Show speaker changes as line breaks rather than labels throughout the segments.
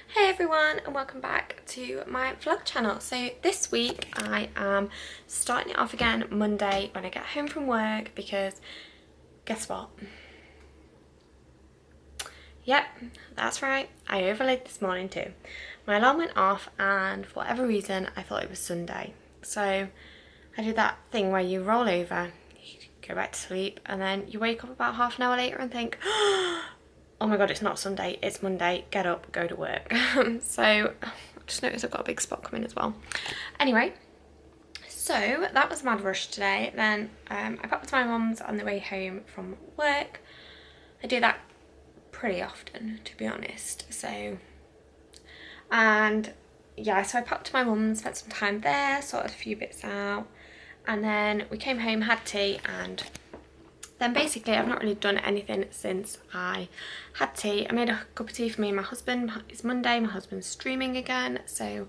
Hey everyone, and welcome back to my vlog channel. So this week I am starting it off again Monday when I get home from work, because guess what? Yep, that's right, I overlaid this morning too. My alarm went off and for whatever reason I thought it was Sunday. So I did that thing where you roll over, you go back to sleep, and then you wake up about half an hour later and think, oh my god, it's not Sunday, it's Monday, get up, go to work. So I just noticed I've got a big spot coming as well. Anyway, so that was a mad rush today. Then I popped to my mum's on the way home from work. I do that pretty often, to be honest. So, and yeah, so I popped to my mum's, spent some time there, sorted a few bits out, and then we came home, had tea, and then basically I've not really done anything since I had tea. I made a cup of tea for me and my husband. It's Monday, my husband's streaming again, so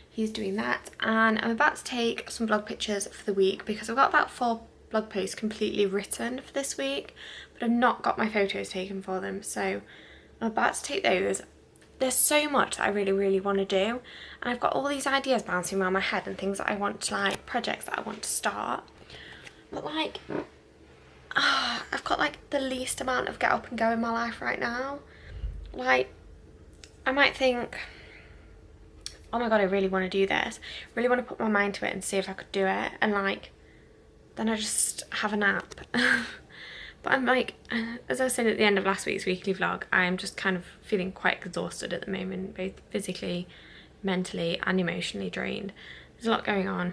he's doing that. And I'm about to take some blog pictures for the week because I've got about 4 blog posts completely written for this week, but I've not got my photos taken for them. So I'm about to take those. There's so much that I really want to do, and I've got all these ideas bouncing around my head and things that I want to, like, projects that I want to start. But like, I've got like the least amount of get up and go in my life right now. Like, I might think, oh my god, I really want to do this, really want to put my mind to it and see if I could do it, and like then I just have a nap. But I'm like, as I was saying at the end of last week's weekly vlog, I'm just kind of feeling quite exhausted at the moment, both physically, mentally and emotionally drained. There's a lot going on,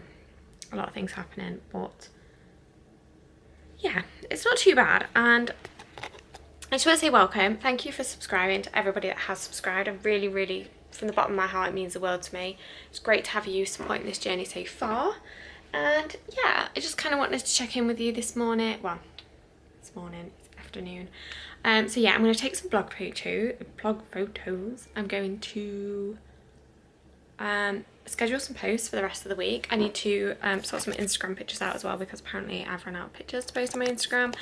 a lot of things happening, but yeah, it's not too bad. And I just want to say welcome. Thank you for subscribing to everybody that has subscribed. I really, from the bottom of my heart, it means the world to me. It's great to have you supporting this journey so far. And yeah, I just kind of wanted to check in with you this morning. Well, this morning, it's afternoon. So yeah, I'm going to take some blog photos. I'm going to schedule some posts for the rest of the week. I need to sort some Instagram pictures out as well, because apparently I've run out of pictures to post on my Instagram.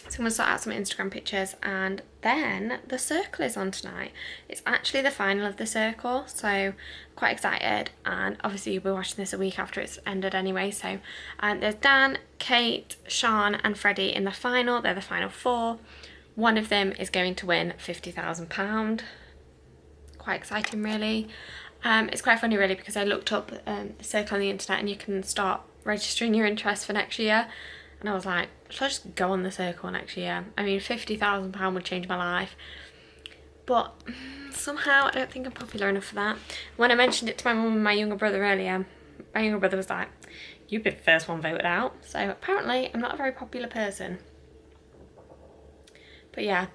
So I'm going to sort out some Instagram pictures, and then the circle is on tonight. It's actually the final of the circle, so quite excited. And obviously you'll be watching this a week after it's ended anyway. So there's Dan, Kate, Sean and Freddie in the final. They're the final 4. One of them is going to win £50,000. Quite exciting, really. It's quite funny, really, because I looked up the circle on the internet and you can start registering your interest for next year, and I was like, should I just go on the circle next year? I mean, £50,000 would change my life, but somehow I don't think I'm popular enough for that. When I mentioned it to my mum and my younger brother earlier, my younger brother was like, you've been the first one voted out. So apparently I'm not a very popular person. But yeah,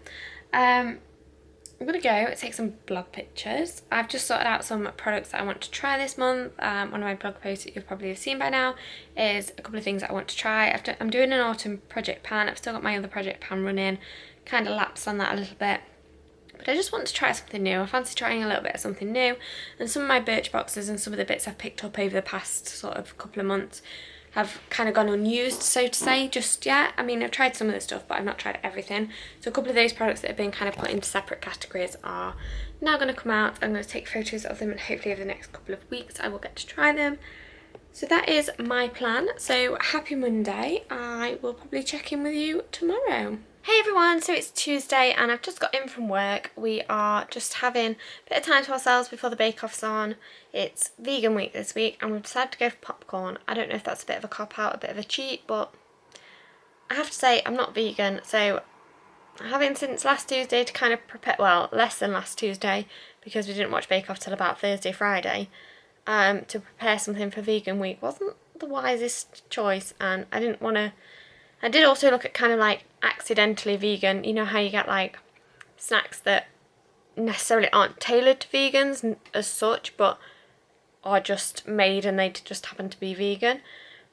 I'm gonna go take some blog pictures. I've just sorted out some products that I want to try this month. One of my blog posts that you'll probably have seen by now is a couple of things that I want to try. I'm doing an autumn project pan. I've still got my other project pan running, kind of lapsed on that a little bit, but I just want to try something new. I fancy trying a little bit of something new, and some of my birch boxes and some of the bits I've picked up over the past sort of couple of months have kind of gone unused, so to say, just yet. I mean, I've tried some of the stuff, but I've not tried everything. So a couple of those products that have been kind of put into separate categories are now going to come out. I'm going to take photos of them, and hopefully over the next couple of weeks I will get to try them. So that is my plan. So happy Monday. I will probably check in with you tomorrow. Hey everyone, so it's Tuesday and I've just got in from work. We are just having a bit of time to ourselves before the bake-off's on. It's vegan week this week and we've decided to go for popcorn. I don't know if that's a bit of a cop-out, a bit of a cheat, but I have to say I'm not vegan, so having since last Tuesday to kind of prepare, well, less than last Tuesday, because we didn't watch Bake-Off till about Thursday, Friday, to prepare something for vegan week wasn't the wisest choice. And I didn't want to, I did also look at kind of like accidentally vegan. You know how you get like snacks that necessarily aren't tailored to vegans as such, but are just made and they just happen to be vegan.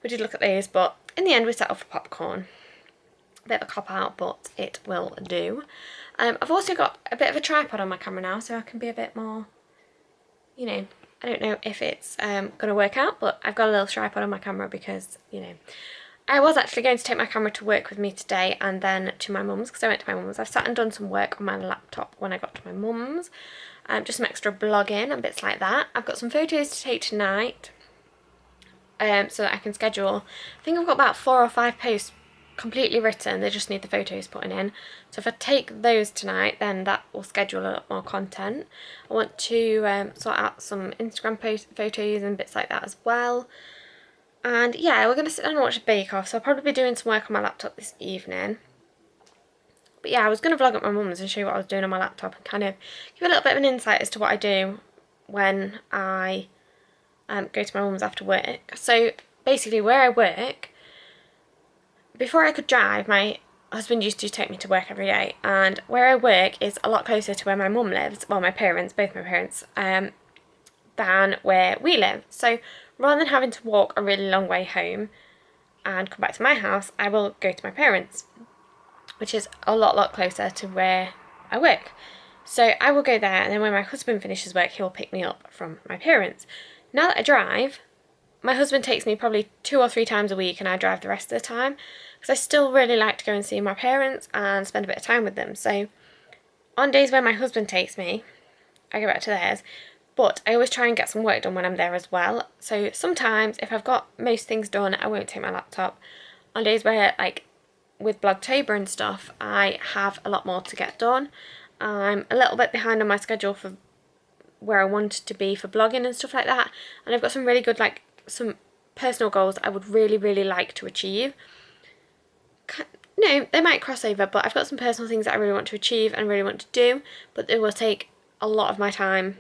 We did look at those, but in the end we settled for popcorn. A bit of a cop out, but it will do. I've also got a bit of a tripod on my camera now, so I can be a bit more, you know, I don't know if it's going to work out, but I've got a little tripod on my camera because, you know, I was actually going to take my camera to work with me today and then to my mum's, because I went to my mum's. I've sat and done some work on my laptop when I got to my mum's. Just some extra blogging and bits like that. I've got some photos to take tonight so that I can schedule. I think I've got about 4 or 5 posts completely written. They just need the photos putting in. So if I take those tonight, then that will schedule a lot more content. I want to sort out some Instagram photos and bits like that as well. And yeah, we're going to sit down and watch a Bake Off, so I'll probably be doing some work on my laptop this evening. But yeah, I was going to vlog at my mum's and show you what I was doing on my laptop and kind of give a little bit of an insight as to what I do when I go to my mum's after work. So basically where I work, before I could drive, my husband used to take me to work every day, and where I work is a lot closer to where my mum lives, well, my parents, both my parents, than where we live. So rather than having to walk a really long way home and come back to my house, I will go to my parents', which is a lot closer to where I work. So I will go there, and then when my husband finishes work, he'll pick me up from my parents. Now that I drive, my husband takes me probably 2 or 3 times a week, and I drive the rest of the time, because I still really like to go and see my parents and spend a bit of time with them. So on days where my husband takes me, I go back to theirs. But I always try and get some work done when I'm there as well. So sometimes if I've got most things done, I won't take my laptop. On days where, like with Blogtober and stuff, I have a lot more to get done. I'm a little bit behind on my schedule for where I want to be for blogging and stuff like that. And I've got some really good, like, some personal goals I would really like to achieve. No, they might cross over, but I've got some personal things that I really want to achieve and really want to do. But they will take a lot of my time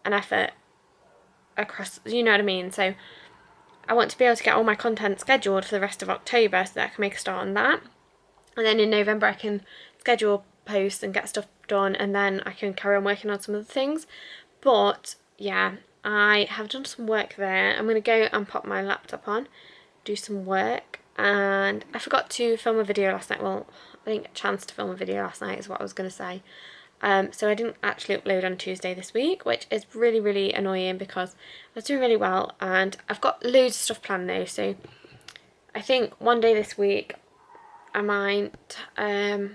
and effort across, you know what I mean. So I want to be able to get all my content scheduled for the rest of October so that I can make a start on that, and then in November I can schedule posts and get stuff done, and then I can carry on working on some other things. But yeah, I have done some work there. I'm going to go and pop my laptop on, do some work, and I forgot to film a video last night. Well, I didn't get a chance to film a video last night is what I was going to say. So I didn't actually upload on Tuesday this week, which is really annoying because I was doing really well, and I've got loads of stuff planned now. So I think one day this week I might do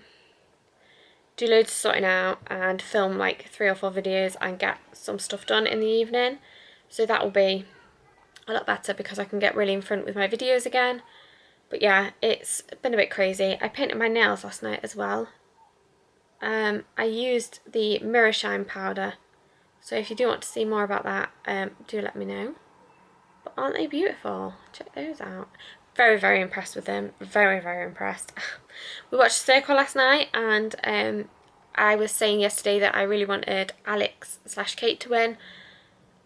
loads of sorting out and film like 3 or 4 videos and get some stuff done in the evening. So that will be a lot better because I can get really in front with my videos again. But yeah, it's been a bit crazy. I painted my nails last night as well. I used the Mirror Shine powder, so if you do want to see more about that, do let me know. But aren't they beautiful? Check those out. Very impressed with them. Very impressed. We watched Circle last night, and I was saying yesterday that I really wanted Alex/Kate to win.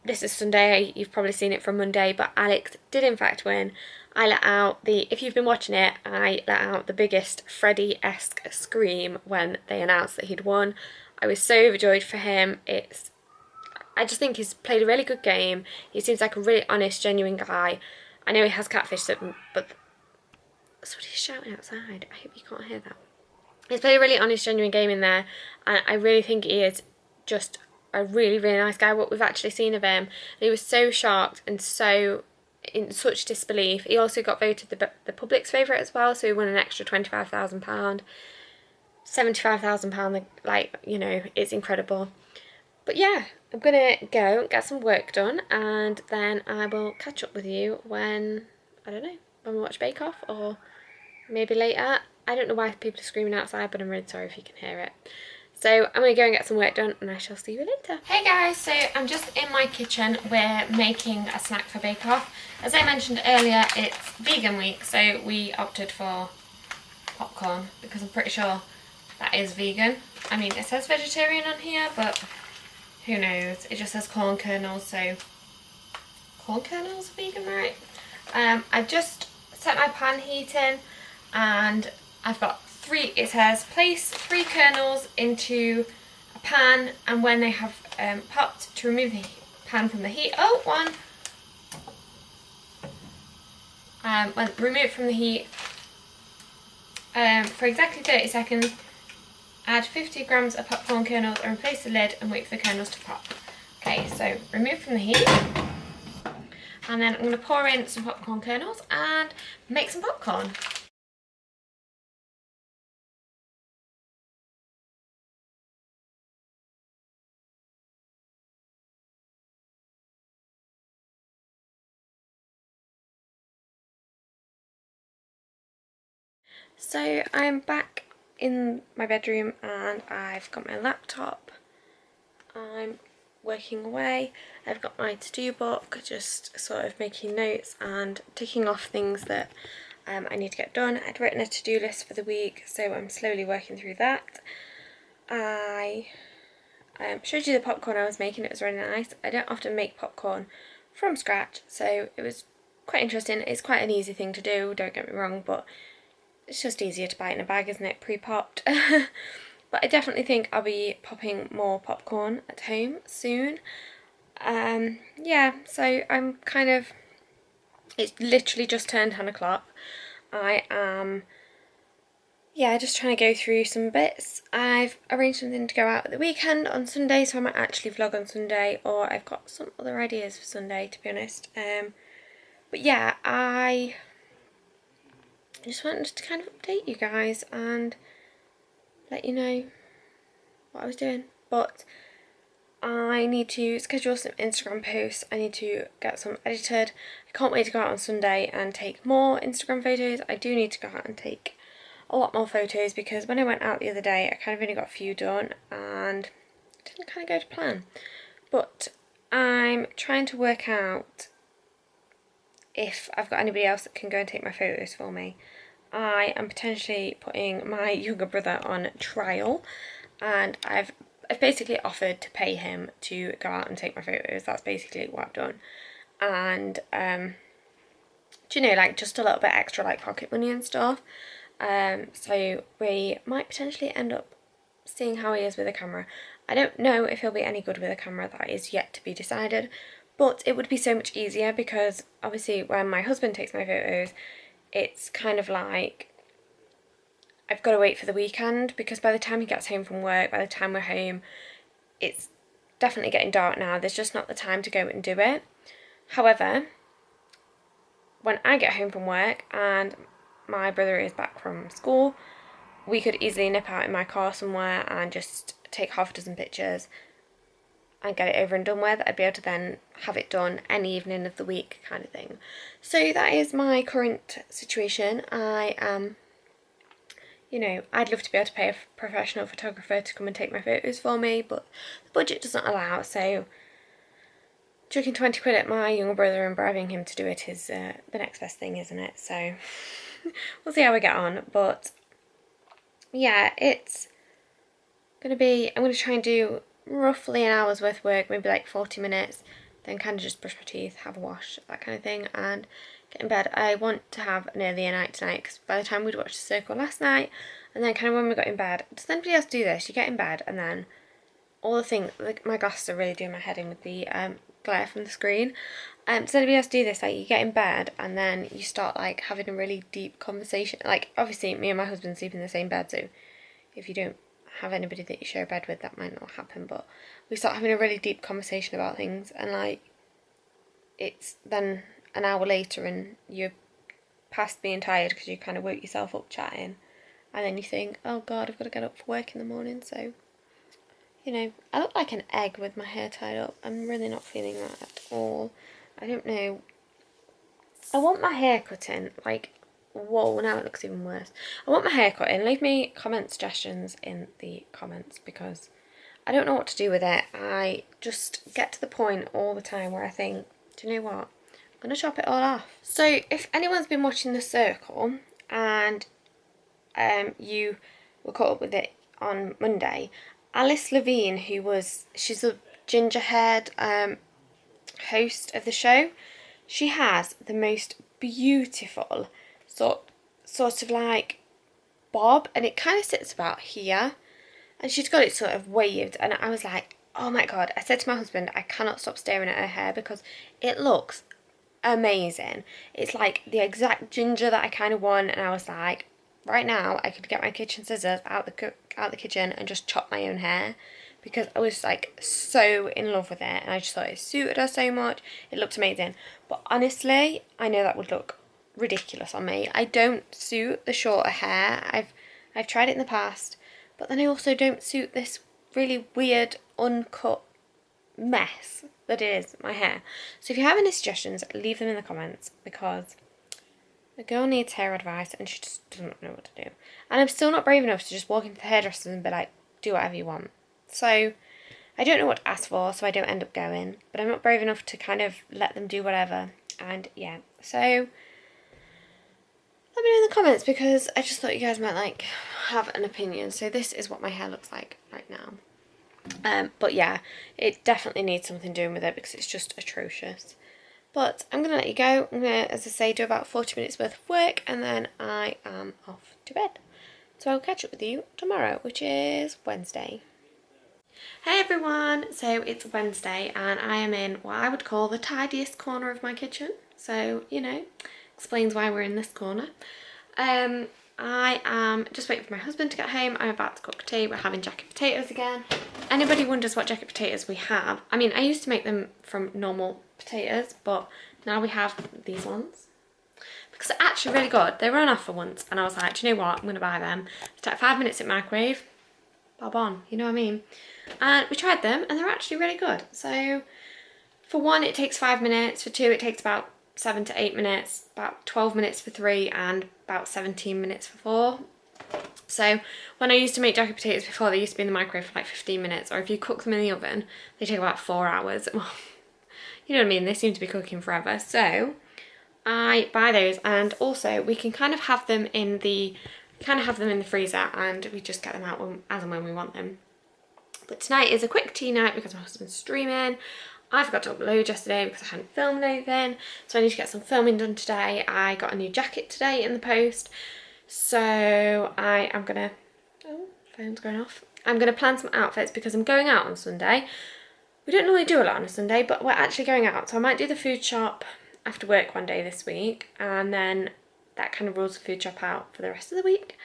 This is Sunday, you've probably seen it from Monday, but Alex did in fact win. I let out if you've been watching it, I let out the biggest Freddie-esque scream when they announced that he'd won. I was so overjoyed for him. I just think he's played a really good game. He seems like a really honest, genuine guy. I know he has catfish, but somebody's shouting outside. I hope you can't hear that. He's played a really honest, genuine game in there, and I really think he is just a really nice guy. What we've actually seen of him, and he was so shocked and so in such disbelief. He also got voted the public's favourite as well, so he won an extra £25,000, £75,000. Like, you know, it's incredible. But yeah, I'm gonna go and get some work done, and then I will catch up with you when, I don't know, when we watch Bake Off, or maybe later. I don't know why people are screaming outside, but I'm really sorry if you can hear it. So I'm going to go and get some work done, and I shall see you later. Hey guys, so I'm just in my kitchen. We're making a snack for Bake Off. As I mentioned earlier, it's vegan week, so we opted for popcorn because I'm pretty sure that is vegan. I mean, it says vegetarian on here, but who knows? It just says corn kernels, so corn kernels are vegan, right? I've just set my pan heating, and I've got it says place 3 kernels into a pan, and when they have popped, to remove the pan from the heat. When remove it from the heat for exactly 30 seconds, add 50 grams of popcorn kernels and replace the lid and wait for the kernels to pop. Okay, so remove from the heat. And then I'm going to pour in some popcorn kernels and make some popcorn. So I'm back in my bedroom and I've got my laptop. I'm working away. I've got my to-do book, just sort of making notes and ticking off things that I need to get done. I'd written a to-do list for the week, so I'm slowly working through that. I showed you the popcorn I was making. It was really nice. I don't often make popcorn from scratch, so it was quite interesting. It's quite an easy thing to do, don't get me wrong, but it's just easier to buy it in a bag, isn't it, pre-popped. But I definitely think I'll be popping more popcorn at home soon. Yeah, so I'm kind of, it's literally just turned 10 o'clock. I am, yeah, just trying to go through some bits. I've arranged something to go out at the weekend on Sunday, so I might actually vlog on Sunday, or I've got some other ideas for Sunday, to be honest. But yeah, I just wanted to kind of update you guys and let you know what I was doing. But I need to schedule some Instagram posts. I need to get some edited. I can't wait to go out on Sunday and take more Instagram photos. I do need to go out and take a lot more photos because when I went out the other day I kind of only got a few done and it didn't kind of go to plan. But I'm trying to work out if I've got anybody else that can go and take my photos for me. I am potentially putting my younger brother on trial, and I've basically offered to pay him to go out and take my photos. That's basically what I've done. And do you know, like just a little bit extra like pocket money and stuff. So we might potentially end up seeing how he is with a camera. I don't know if he'll be any good with a camera, that is yet to be decided, but it would be so much easier because obviously when my husband takes my photos, it's kind of like I've got to wait for the weekend because by the time he gets home from work, by the time we're home, it's definitely getting dark now. There's just not the time to go and do it. However, when I get home from work and my brother is back from school, we could easily nip out in my car somewhere and just take half a dozen pictures and get it over and done with. I'd be able to then have it done any evening of the week kind of thing. So that is my current situation. I am, you know, I'd love to be able to pay a professional photographer to come and take my photos for me, but the budget doesn't allow, so chucking 20 quid at my younger brother and bribing him to do it is the next best thing, isn't it? So we'll see how we get on. But yeah, it's gonna be, I'm gonna try and do roughly an hour's worth of work, maybe like 40 minutes, then kind of just brush my teeth, have a wash, that kind of thing, and get in bed. I want to have an earlier night tonight because by the time we'd watched The Circle last night, and then kind of when we got in bed, does anybody else do this? You get in bed and then all the things, like my glasses are really doing my head in with the glare from the screen. Does anybody else do this? Like you get in bed and then you start like having a really deep conversation. Like obviously me and my husband sleep in the same bed, so if you don't have anybody that you share a bed with, that might not happen, but we start having a really deep conversation about things, and like it's then an hour later and you're past being tired because you kind of woke yourself up chatting, and then you think, oh god, I've got to get up for work in the morning. So you know, I look like an egg with my hair tied up. I'm really not feeling that at all. I don't know, I want my hair cut in, like, whoa, now it looks even worse. I want my hair cut in. Leave me comment suggestions in the comments because I don't know what to do with it. I just get to the point all the time where I think, do you know what? I'm going to chop it all off. So if anyone's been watching The Circle and you were caught up with it on Monday, Alice Levine, she's a ginger-haired host of the show, she has the most beautiful sort of like bob, and it kind of sits about here, and she's got it sort of waved, and I was like, oh my god. I said to my husband, I cannot stop staring at her hair because it looks amazing. It's like the exact ginger that I kind of want, and I was like, right now I could get my kitchen scissors out the kitchen and just chop my own hair because I was like so in love with it and I just thought it suited her so much. It looked amazing. But honestly, I know that would look ridiculous on me. I don't suit the shorter hair. I've tried it in the past, but then I also don't suit this really weird uncut mess that is my hair. So if you have any suggestions, leave them in the comments, because the girl needs hair advice and she just doesn't know what to do. And I'm still not brave enough to just walk into the hairdressers and be like, do whatever you want. So I don't know what to ask for, so I don't end up going. But I'm not brave enough to kind of let them do whatever. And yeah, so let me know in the comments, because I just thought you guys might like have an opinion. So this is what my hair looks like right now. But yeah, it definitely needs something doing with it because it's just atrocious. But I'm going to let you go. I'm going to, as I say, do about 40 minutes worth of work and then I am off to bed. So I'll catch up with you tomorrow, which is Wednesday. Hey everyone! So it's Wednesday and I am in what I would call the tidiest corner of my kitchen. So, you know, explains why we're in this corner. I am just waiting for my husband to get home. I'm about to cook tea. We're having jacket potatoes again. Anybody wonders what jacket potatoes we have? I mean, I used to make them from normal potatoes, but now we have these ones. Because they're actually really good. They were on offer once and I was like, do you know what? I'm going to buy them. It's like 5 minutes in microwave. Bob on, you know what I mean? And we tried them and they're actually really good. So for one, it takes 5 minutes. For two, it takes about 7 to 8 minutes, about 12 minutes for three, and about 17 minutes for four. So when I used to make jacket potatoes before, they used to be in the microwave for like 15 minutes, or if you cook them in the oven, they take about 4 hours. Well, you know what I mean? They seem to be cooking forever. So I buy those, and also we can kind of have them in the freezer, and we just get them out as and when we want them. But tonight is a quick tea night because my husband's streaming. I forgot to upload yesterday because I hadn't filmed anything, so I need to get some filming done today. I got a new jacket today in the post, so I am gonna, oh, phone's going off. I'm gonna plan some outfits because I'm going out on Sunday. We don't normally do a lot on a Sunday, but we're actually going out, so I might do the food shop after work one day this week, and then that kind of rules the food shop out for the rest of the week.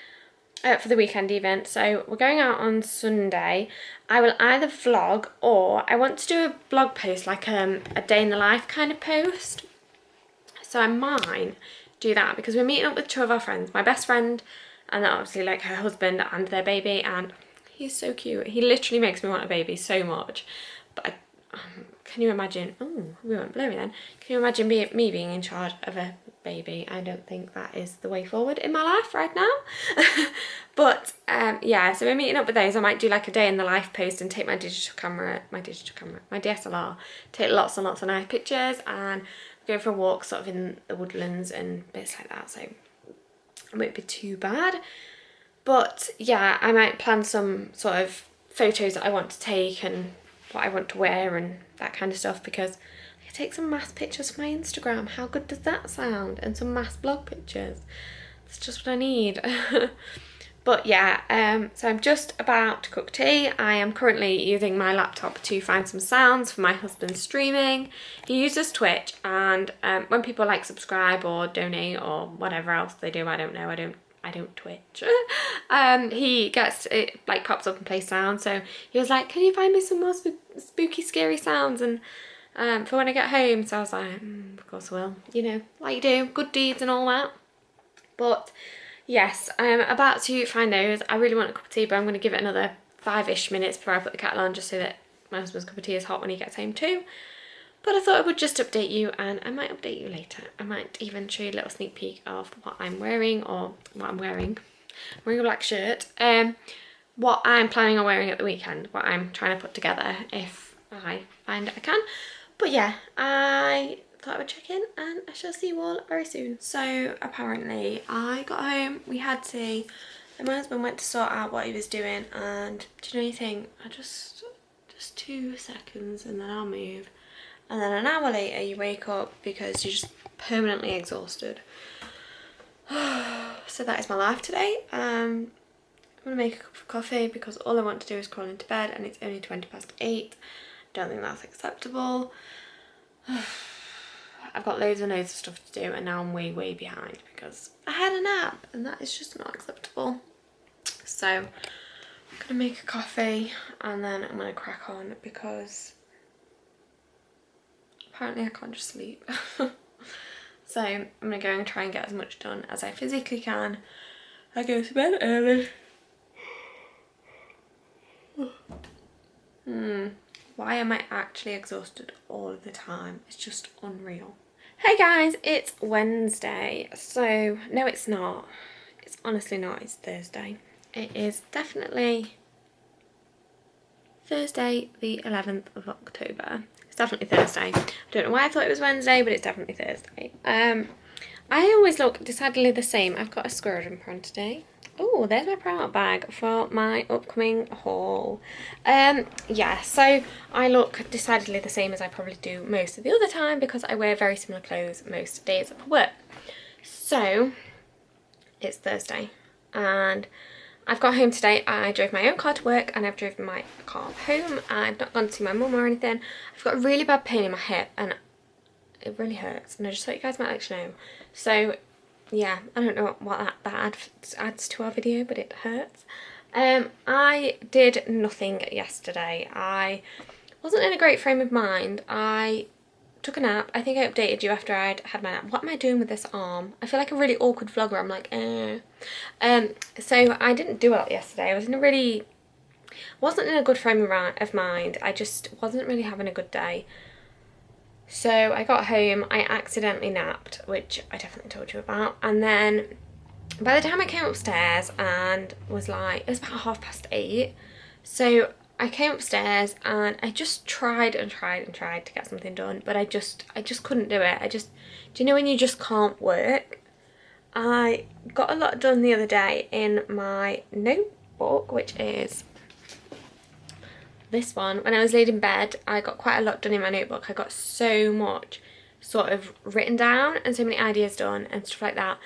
For the weekend even. So we're going out on Sunday. I will either vlog, or I want to do a blog post, like a day in the life kind of post. So I might do that because we're meeting up with two of our friends, my best friend and then obviously like her husband and their baby, and he's so cute. He literally makes me want a baby so much. But can you imagine, oh, we went blurry then. Can you imagine me being in charge of a baby? I don't think that is the way forward in my life right now. But yeah, so we're meeting up with those. I might do like a day in the life post and take my DSLR, take lots and lots of nice pictures and go for a walk sort of in the woodlands and bits like that. So it won't be too bad. But yeah, I might plan some sort of photos that I want to take and what I want to wear and that kind of stuff, because I take some mass pictures for my Instagram. How good does that sound? And some mass blog pictures. That's just what I need. But yeah, so I'm just about to cook tea. I am currently using my laptop to find some sounds for my husband's streaming. He uses Twitch, and when people like subscribe or donate or whatever else they do, I don't know, I don't Twitch. He gets, it like pops up and plays sounds. So he was like, can you find me some more spooky, scary sounds and for when I get home? So I was like, of course I will. You know, like you do, good deeds and all that. But yes, I'm about to find those. I really want a cup of tea, but I'm going to give it another 5-ish minutes before I put the kettle on, just so that my husband's cup of tea is hot when he gets home too. But I thought I would just update you, and I might update you later. I might even show you a little sneak peek of what I'm wearing, or what I'm wearing. I'm wearing a black shirt. What I'm planning on wearing at the weekend, what I'm trying to put together if I find I can. But yeah, I thought I would check in, and I shall see you all very soon. So apparently I got home, we had tea, and my husband went to sort out what he was doing, and do you know anything? I just 2 seconds and then I'll move. And then an hour later you wake up because you're just permanently exhausted. So that is my life today. I'm going to make a cup of coffee because all I want to do is crawl into bed, and it's only 8:20. Don't think that's acceptable. I've got loads and loads of stuff to do, and now I'm way behind because I had a nap, and that is just not acceptable. So I'm gonna make a coffee and then I'm gonna crack on because apparently I can't just sleep. So I'm gonna go and try and get as much done as I physically can. I go to bed early. Why am I actually exhausted all of the time? It's just unreal. Hey guys, it's Wednesday. So no, it's not. It's honestly not. It's Thursday. It is definitely Thursday the 11th of October. It's definitely Thursday. I don't know why I thought it was Wednesday, but it's definitely Thursday. I always look decidedly the same. I've got a squirrel in front today. Oh, there's my Primark bag for my upcoming haul. Yeah, so I look decidedly the same as I probably do most of the other time because I wear very similar clothes most days at work. So it's Thursday and I've got home today. I drove my own car to work and I've driven my car home. I've not gone to see my mum or anything. I've got a really bad pain in my hip and it really hurts, and I just thought you guys might like to know. So yeah, I don't know what that adds to our video, but it hurts. I did nothing yesterday. I wasn't in a great frame of mind. I took a nap. I think I updated you after I'd had my nap. What am I doing with this arm? I feel like a really awkward vlogger. I'm like, so I didn't do a lot yesterday. I wasn't in a good frame of mind. I just wasn't really having a good day. So I got home, I accidentally napped, which I definitely told you about, and then by the time I came upstairs and was like, it was about 8:30, so I came upstairs and I just tried and tried and tried to get something done, but I just couldn't do it. Do you know when you just can't work? I got a lot done the other day in my notebook, which is this one. When I was laid in bed, I got quite a lot done in my notebook. I got so much sort of written down and so many ideas done and stuff like that.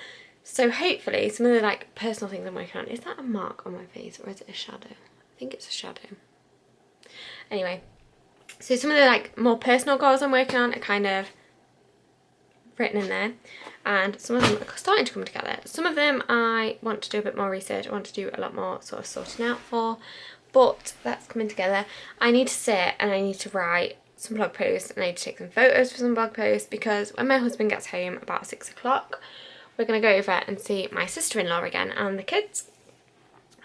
So hopefully some of the like personal things I'm working on, is that a mark on my face or is it a shadow? I think it's a shadow. Anyway, so some of the like more personal goals I'm working on are kind of written in there, and some of them are starting to come together. Some of them I want to do a bit more research. I want to do a lot more sort of sorting out for. But that's coming together. I need to sit and I need to write some blog posts and I need to take some photos for some blog posts because when my husband gets home about 6 o'clock, we're going to go over and see my sister-in-law again and the kids.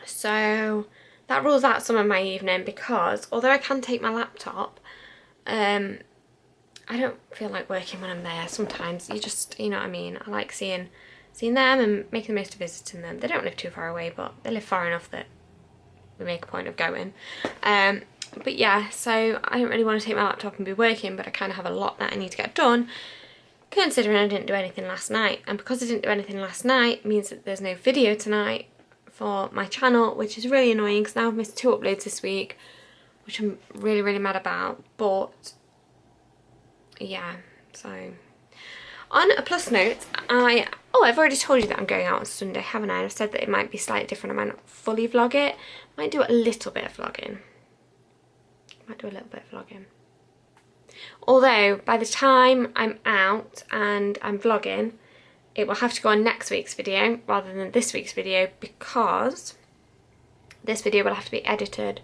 So that rules out some of my evening because although I can take my laptop, I don't feel like working when I'm there. Sometimes you know what I mean. I like seeing them and making the most of visiting them. They don't live too far away, but they live far enough that we make a point of going. But yeah, so I don't really want to take my laptop and be working, but I kind of have a lot that I need to get done considering I didn't do anything last night. And because I didn't do anything last night means that there's no video tonight for my channel, which is really annoying because now I've missed 2 uploads this week, which I'm really, really mad about. But yeah, so on a plus note, I've already told you that I'm going out on Sunday, haven't I? I've said that it might be slightly different. I might not fully vlog it. I might do a little bit of vlogging. Although, by the time I'm out and I'm vlogging, it will have to go on next week's video rather than this week's video because this video will have to be edited,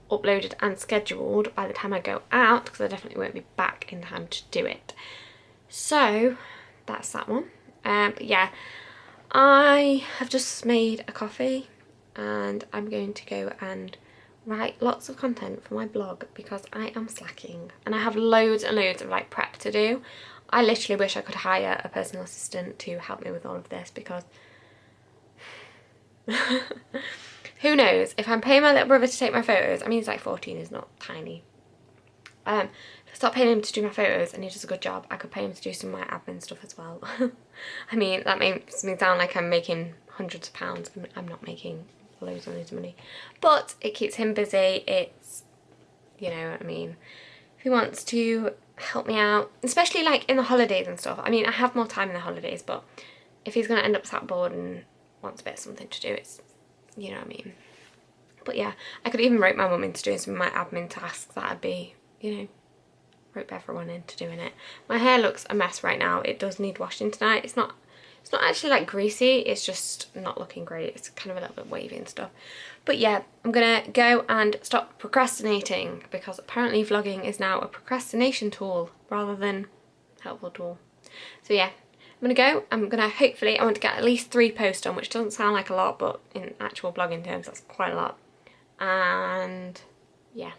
uploaded and scheduled by the time I go out because I definitely won't be back in time to do it. So that's that one. But yeah, I have just made a coffee and I'm going to go and write lots of content for my blog because I am slacking and I have loads and loads of like prep to do. I literally wish I could hire a personal assistant to help me with all of this because who knows, if I'm paying my little brother to take my photos, I mean he's like 14, he's not tiny. If I start paying him to do my photos and he does a good job, I could pay him to do some of my admin stuff as well. I mean, that makes me sound like I'm making hundreds of pounds. I'm not making loads and loads of money. But it keeps him busy. It's, you know what I mean. If he wants to help me out, especially like in the holidays and stuff. I mean, I have more time in the holidays, but if he's going to end up sat bored and wants a bit of something to do, it's, you know what I mean. But yeah, I could even rope my mum into doing some of my admin tasks. That'd be, you know, rope everyone into doing it. My hair looks a mess right now. It does need washing tonight. It's not It's not actually like greasy, it's just not looking great. It's kind of a little bit wavy and stuff. But yeah, I'm gonna go and stop procrastinating, because apparently vlogging is now a procrastination tool rather than helpful tool. So yeah, I'm gonna hopefully, I want to get at least 3 posts on, which doesn't sound like a lot, but in actual vlogging terms that's quite a lot. And yeah,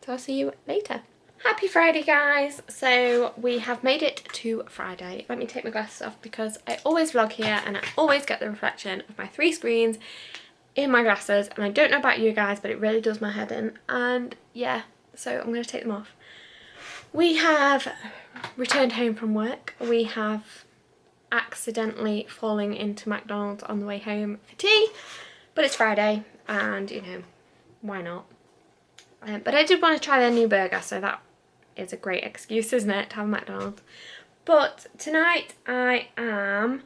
so I'll see you later. Happy Friday, guys. So we have made it to Friday. Let me take my glasses off, because I always vlog here and I always get the reflection of my 3 screens in my glasses, and I don't know about you guys, but it really does my head in. And yeah, so I'm going to take them off. We have returned home from work. We have accidentally fallen into McDonald's on the way home for tea, but it's Friday and, you know, why not? But I did want to try their new burger, so that is a great excuse, isn't it, to have McDonald's. But tonight I am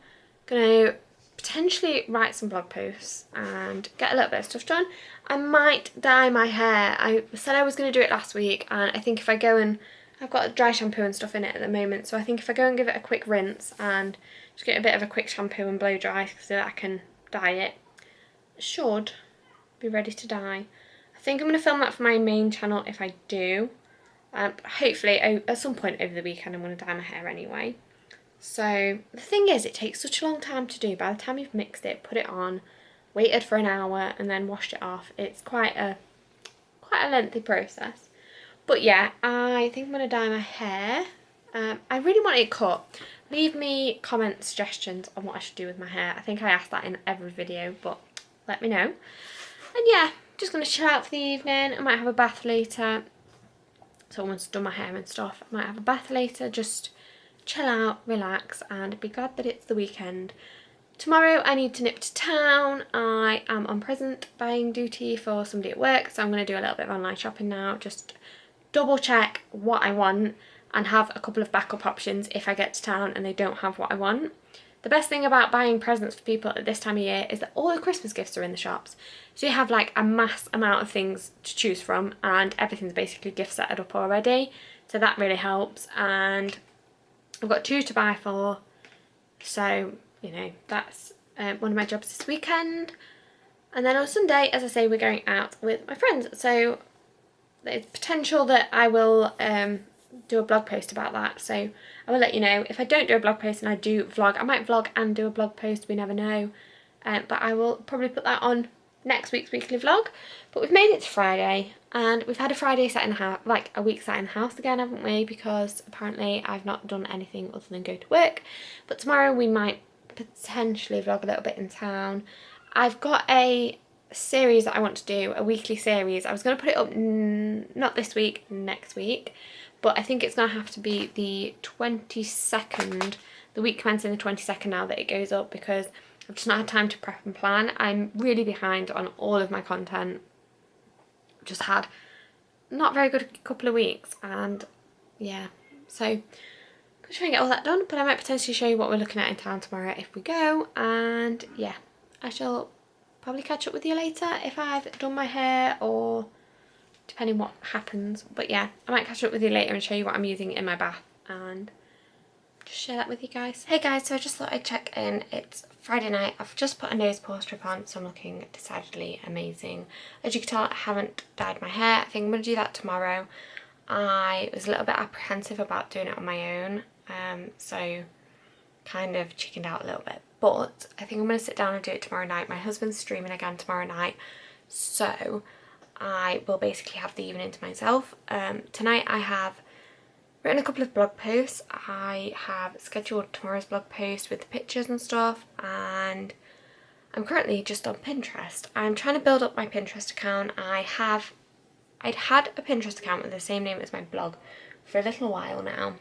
going to potentially write some blog posts and get a little bit of stuff done. I might dye my hair. I said I was going to do it last week, and I think if I go and, I've got dry shampoo and stuff in it at the moment, so I think if I go and give it a quick rinse and just get a bit of a quick shampoo and blow dry so that I can dye it, I should be ready to dye. I think I'm going to film that for my main channel if I do. Hopefully at some point over the weekend I'm going to dye my hair anyway. So the thing is, it takes such a long time to do. By the time you've mixed it, put it on, waited for an hour and then washed it off, it's quite a lengthy process. But yeah, I think I'm going to dye my hair. I really want it cut. Leave me comment suggestions on what I should do with my hair. I think I asked that in every video, but let me know. And yeah, just going to chill out for the evening. I might have a bath later. So once I've done my hair and stuff, I might have a bath later, just chill out, relax, and be glad that it's the weekend. Tomorrow I need to nip to town. I am on present buying duty for somebody at work, so I'm going to do a little bit of online shopping now, just double check what I want and have a couple of backup options if I get to town and they don't have what I want. The best thing about buying presents for people at this time of year is that all the Christmas gifts are in the shops. So you have like a mass amount of things to choose from, and everything's basically gift setted up already. So that really helps, and I've got 2 to buy for. So, you know, that's one of my jobs this weekend. And then on Sunday, as I say, we're going out with my friends. So there's potential that I will do a blog post about that, so I will let you know. If I don't do a blog post and I do vlog, I might vlog and do a blog post, we never know. But I will probably put that on next week's weekly vlog. But we've made it to Friday, and we've had a Friday sat in the house, like a week sat in the house again, haven't we? Because apparently I've not done anything other than go to work. But tomorrow we might potentially vlog a little bit in town. I've got a series that I want to do, a weekly series. I was going to put it up not this week, next week. But I think it's going to have to be the 22nd, the week commencing the 22nd now that it goes up, because I've just not had time to prep and plan. I'm really behind on all of my content. Just had not very good couple of weeks, and yeah, so I'm going to try and get all that done, but I might potentially show you what we're looking at in town tomorrow if we go. And yeah, I shall probably catch up with you later if I've done my hair, or depending what happens. But yeah, I might catch up with you later and show you what I'm using in my bath and just share that with you guys. Hey guys, so I just thought I'd check in. It's Friday night. I've just put a nose pore strip on, so I'm looking decidedly amazing. As you can tell, I haven't dyed my hair. I think I'm going to do that tomorrow. I was a little bit apprehensive about doing it on my own, so kind of chickened out a little bit. But I think I'm going to sit down and do it tomorrow night. My husband's streaming again tomorrow night, so I will basically have the evening to myself. Tonight I have written a couple of blog posts. I have scheduled tomorrow's blog post with the pictures and stuff, and I'm currently just on Pinterest. I'm trying to build up my Pinterest account. I'd had a Pinterest account with the same name as my blog for a little while now,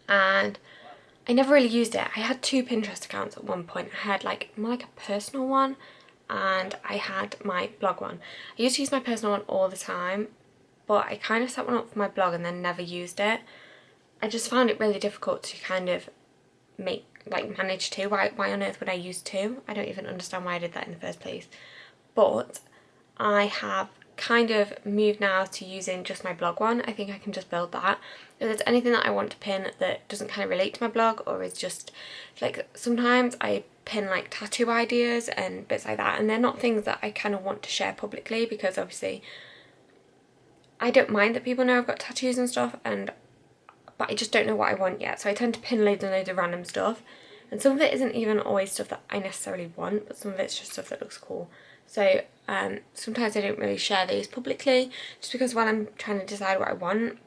and I never really used it. I had 2 Pinterest accounts at one point. I had like more like a personal one, and I had my blog one. I used to use my personal one all the time, but I kind of set one up for my blog and then never used it. I just found it really difficult to kind of manage 2. Why on earth would I use 2? I don't even understand why I did that in the first place. But I have kind of moved now to using just my blog one. I think I can just build that. If there's anything that I want to pin that doesn't kind of relate to my blog, or is just like, sometimes I pin like tattoo ideas and bits like that, and they're not things that I kind of want to share publicly, because obviously I don't mind that people know I've got tattoos and stuff, but I just don't know what I want yet. So I tend to pin loads and loads of random stuff, and some of it isn't even always stuff that I necessarily want, but some of it's just stuff that looks cool. So sometimes I don't really share these publicly, just because when I'm trying to decide what I want,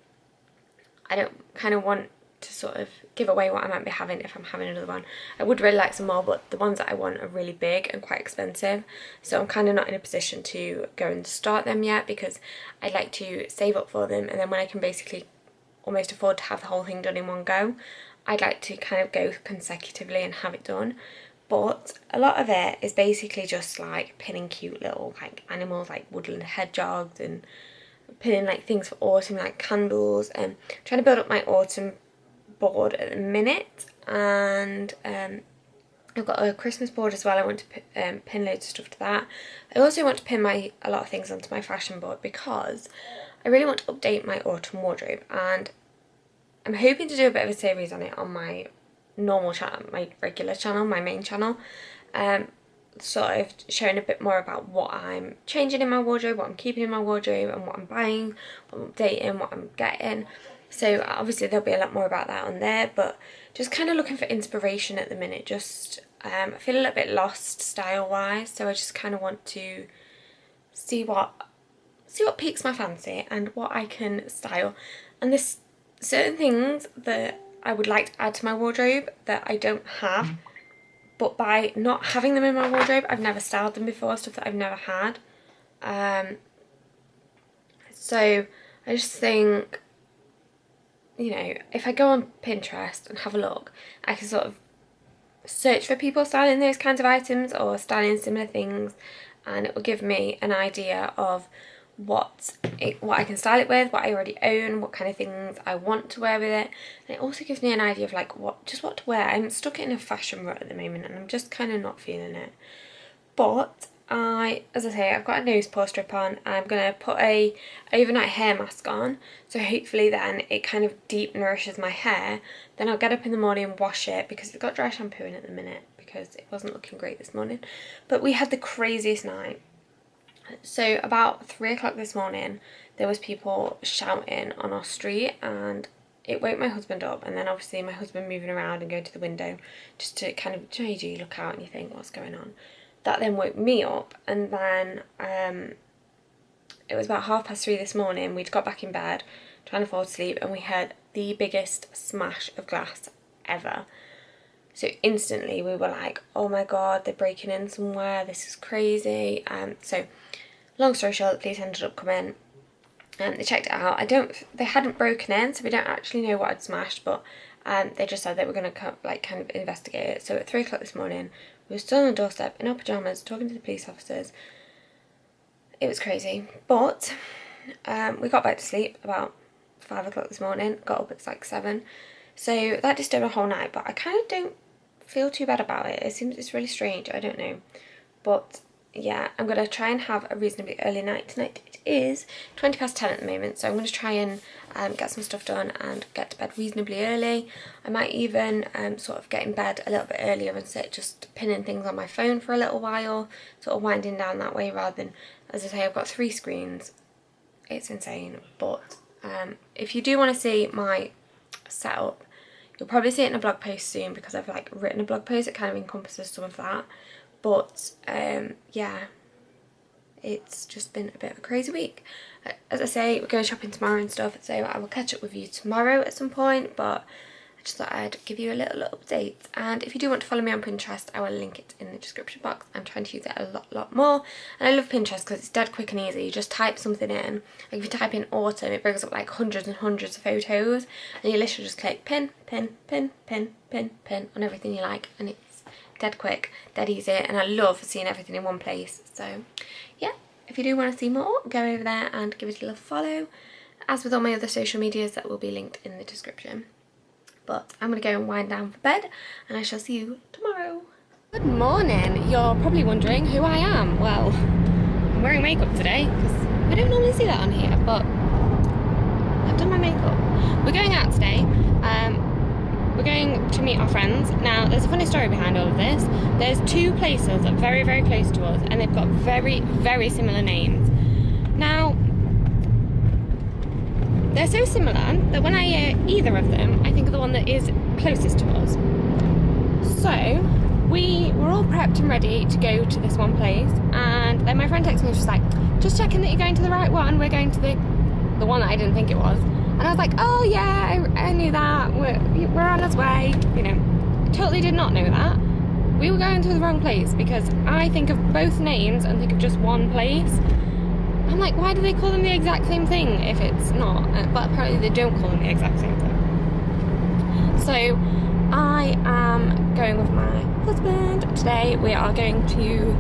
I don't kind of want to sort of give away what I might be having if I'm having another one. I would really like some more, but the ones that I want are really big and quite expensive, so I'm kind of not in a position to go and start them yet, because I'd like to save up for them, and then when I can basically almost afford to have the whole thing done in one go, I'd like to kind of go consecutively and have it done. But a lot of it is basically just like pinning cute little like animals, like woodland hedgehogs, and pinning like things for autumn, like candles, and trying to build up my autumn board at the minute. And I've got a Christmas board as well. I want to pin loads of stuff to that. I also want to pin a lot of things onto my fashion board, because I really want to update my autumn wardrobe, and I'm hoping to do a bit of a series on it on my normal channel, my regular channel, my main channel, sort of showing a bit more about what I'm changing in my wardrobe, what I'm keeping in my wardrobe, and what I'm buying, what I'm updating, what I'm getting. So obviously there'll be a lot more about that on there, but just kind of looking for inspiration at the minute. Just I feel a little bit lost style wise, so I just kind of want to see what piques my fancy and what I can style. And there's certain things that I would like to add to my wardrobe that I don't have, but by not having them in my wardrobe, I've never styled them before, stuff that I've never had. So I just think, you know, if I go on Pinterest and have a look, I can sort of search for people styling those kinds of items or styling similar things, and it will give me an idea of what I can style it with, what I already own, what kind of things I want to wear with it. And it also gives me an idea of like what to wear. I'm stuck in a fashion rut at the moment, and I'm just kind of not feeling it. But as I say, I've got a nose pore strip on. I'm going to put a overnight hair mask on, so hopefully then it kind of deep nourishes my hair. Then I'll get up in the morning and wash it, because it's got dry shampoo in at the minute, because it wasn't looking great this morning. But we had the craziest night. So about 3 o'clock this morning, there was people shouting on our street, and it woke my husband up. And then obviously my husband moving around and going to the window just to kind of, you look out and you think, what's going on? That then woke me up, and then it was about 3:30 this morning. We'd got back in bed trying to fall asleep, and we heard the biggest smash of glass ever. So instantly we were like, oh my god, they're breaking in somewhere, this is crazy. So long story short, the police ended up coming and they checked it out. They hadn't broken in, so we don't actually know what had smashed, but they just said they were going to kind of investigate it. So at 3 o'clock this morning, we were still on the doorstep in our pyjamas talking to the police officers. It was crazy, but we got back to sleep about 5 o'clock this morning, got up at like 7. So that disturbed our whole night, but I kind of don't feel too bad about it. It's really strange, I don't know. But yeah, I'm going to try and have a reasonably early night tonight. It is 20 past 10 at the moment, so I'm going to try and get some stuff done and get to bed reasonably early. I might even sort of get in bed a little bit earlier and sit just pinning things on my phone for a little while, sort of winding down that way, rather than, as I say, I've got 3 screens. It's insane. But if you do want to see my setup, you'll probably see it in a blog post soon, because I've like written a blog post that kind of encompasses some of that. But yeah, it's just been a bit of a crazy week. As I say, we're going shopping tomorrow and stuff, so I will catch up with you tomorrow at some point, but I just thought I'd give you a little update. And if you do want to follow me on Pinterest, I will link it in the description box. I'm trying to use it a lot more, and I love Pinterest because it's dead quick and easy. You just type something in, like if you type in autumn, it brings up like hundreds and hundreds of photos, and you literally just click pin on everything you like, and it's dead quick, dead easy, and I love seeing everything in one place. So yeah, if you do want to see more, go over there and give it a little follow, as with all my other social medias that will be linked in the description. But I'm going to go and wind down for bed, and I shall see you tomorrow. Good morning. You're probably wondering who I am. Well, I'm wearing makeup today because I don't normally see that on here, but I've done my makeup. We're going out today. We're going to meet our friends. Now, there's a funny story behind all of this. There's two places that are very, very close to us, and they've got very, very similar names. Now, they're so similar that when I hear either of them, I think of the one that is closest to us. So, we were all prepped and ready to go to this one place, and then my friend texted me and she was like, just checking that you're going to the right one. We're going to the one that I didn't think it was. And I was like, oh yeah, I knew that. We're on our way. You know, totally did not know that. We were going to the wrong place because I think of both names and think of just one place. I'm like, why do they call them the exact same thing if it's not? But apparently they don't call them the exact same thing. So I am going with my husband today. We are going to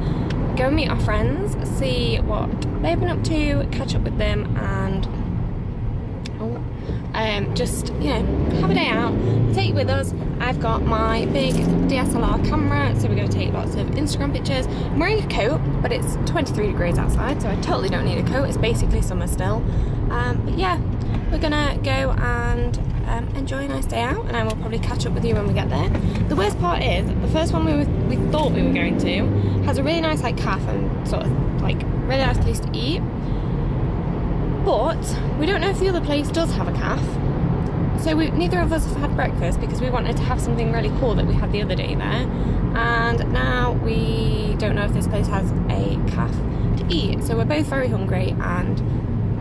go and meet our friends, see what they've been up to, catch up with them, and just, you know, have a day out, take you with us. I've got my big DSLR camera, so we're going to take lots of Instagram pictures. I'm wearing a coat, but it's 23 degrees outside, so I totally don't need a coat. It's basically summer still. But yeah, we're gonna go and enjoy a nice day out, and I will probably catch up with you when we get there. The worst part is, the first one we thought we were going to has a really nice like cafe and sort of like really nice place to eat. But we don't know if the other place does have a cafe. So neither of us have had breakfast because we wanted to have something really cool that we had the other day there. And now we don't know if this place has a cafe to eat. So we're both very hungry, and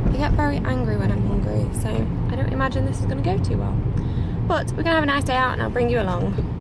I get very angry when I'm hungry. So I don't imagine this is going to go too well. But we're going to have a nice day out and I'll bring you along.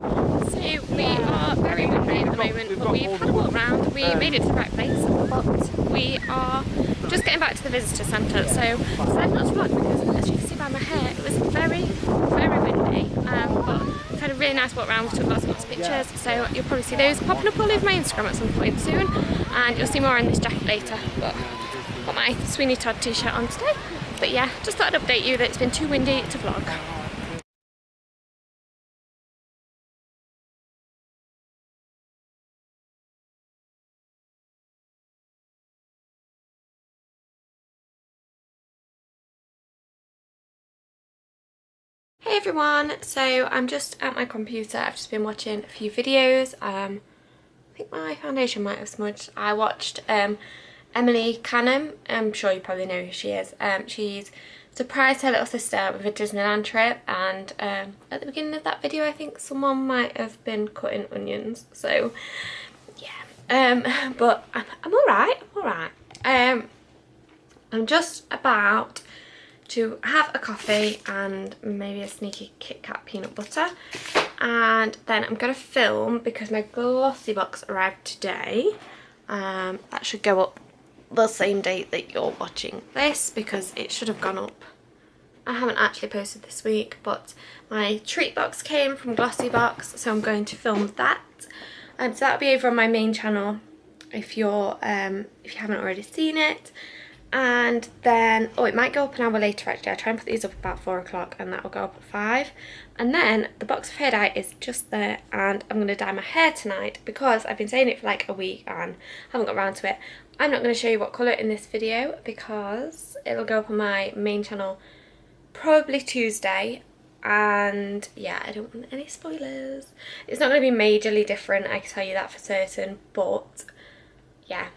So we are very hungry at the moment, but we've had a walk round. We made it to the right place, but we are just getting back to the visitor centre. So decided not to vlog because, as you can see by my hair, it was very, very windy. But we've had a really nice walk round. We took lots and lots of pictures, so you'll probably see those popping up all over my Instagram at some point soon, and you'll see more in this jacket later. But I've got my Sweeney Todd t-shirt on today. But yeah, just thought I'd update you that it's been too windy to vlog. Hey everyone, so I'm just at my computer. I've just been watching a few videos. I think my foundation might have smudged. I watched Emily Canham. I'm sure you probably know who she is. She's surprised her little sister with a Disneyland trip, and at the beginning of that video I think someone might have been cutting onions, so yeah. But I'm alright. I'm just about to have a coffee and maybe a sneaky Kit Kat peanut butter, and then I'm going to film because my glossy box arrived today. That should go up the same date that you're watching this because it should have gone up. I haven't actually posted this week, but my treat box came from Glossy Box, so I'm going to film that. So that'll be over on my main channel if you haven't already seen it. And then, oh, it might go up an hour later actually. I try and put these up about 4 o'clock and that will go up at 5. And then the box of hair dye is just there, and I'm going to dye my hair tonight because I've been saying it for like a week and haven't got around to it. I'm not going to show you what colour in this video because it'll go up on my main channel probably Tuesday. And yeah, I don't want any spoilers. It's not going to be majorly different, I can tell you that for certain, but yeah.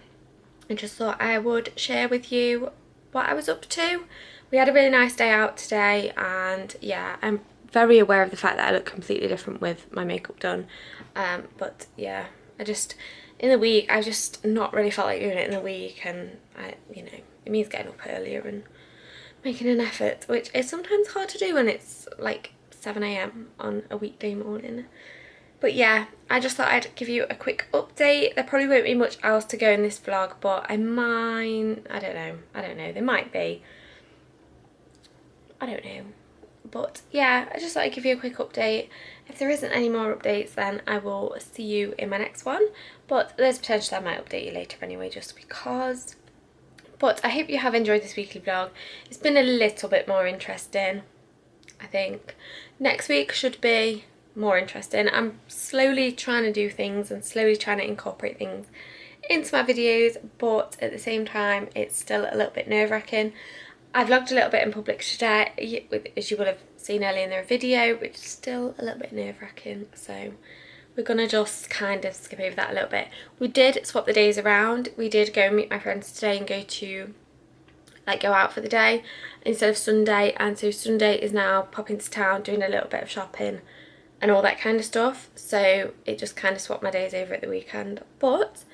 I just thought I would share with you what I was up to. We had a really nice day out today, and yeah, I'm very aware of the fact that I look completely different with my makeup done. But yeah, in the week, I've just not really felt like doing it in the week, and you know, it means getting up earlier and making an effort, which is sometimes hard to do when it's like 7 AM on a weekday morning. But yeah, I just thought I'd give you a quick update. There probably won't be much else to go in this vlog, but I don't know, there might be. I don't know. But yeah, I just thought I'd give you a quick update. If there isn't any more updates, then I will see you in my next one. But there's potential I might update you later anyway, just because. But I hope you have enjoyed this weekly vlog. It's been a little bit more interesting, I think. Next week should be more interesting. I'm slowly trying to do things and slowly trying to incorporate things into my videos, but at the same time it's still a little bit nerve-wracking. I vlogged a little bit in public today, as you would have seen earlier in the video, which is still a little bit nerve-wracking, so we're gonna just kind of skip over that a little bit. We did swap the days around. We did go meet my friends today and go out for the day instead of Sunday, and so Sunday is now popping to town, doing a little bit of shopping and all that kind of stuff, so it just kind of swapped my days over at the weekend. But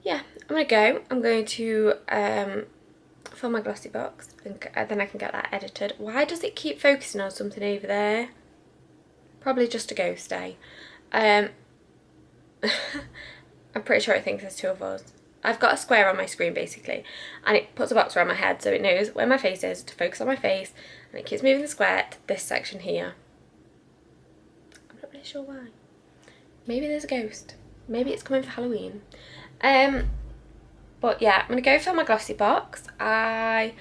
yeah, I'm going to fill my glossy box, and then I can get that edited. Why does it keep focusing on something over there? Probably just a ghost day. I'm pretty sure it thinks there's two of us. I've got a square on my screen basically, and it puts a box around my head so it knows where my face is to focus on my face, and it keeps moving the square to this section here. I'm not really sure why. Maybe there's a ghost. Maybe it's coming for Halloween. But yeah, I'm gonna go fill my glossy box. I've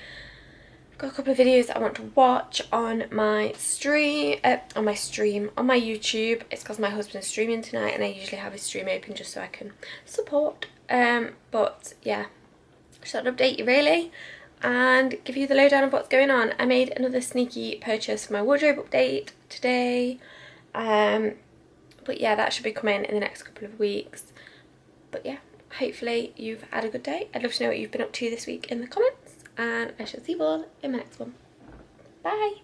got a couple of videos that I want to watch on my stream, on my YouTube. It's because my husband's streaming tonight, and I usually have his stream open just so I can support. But yeah, just thought I'd update you really and give you the lowdown of what's going on. I made another sneaky purchase for my wardrobe update today. But yeah, that should be coming in the next couple of weeks. But yeah, hopefully you've had a good day. I'd love to know what you've been up to this week in the comments, and I shall see you all in my next one. Bye!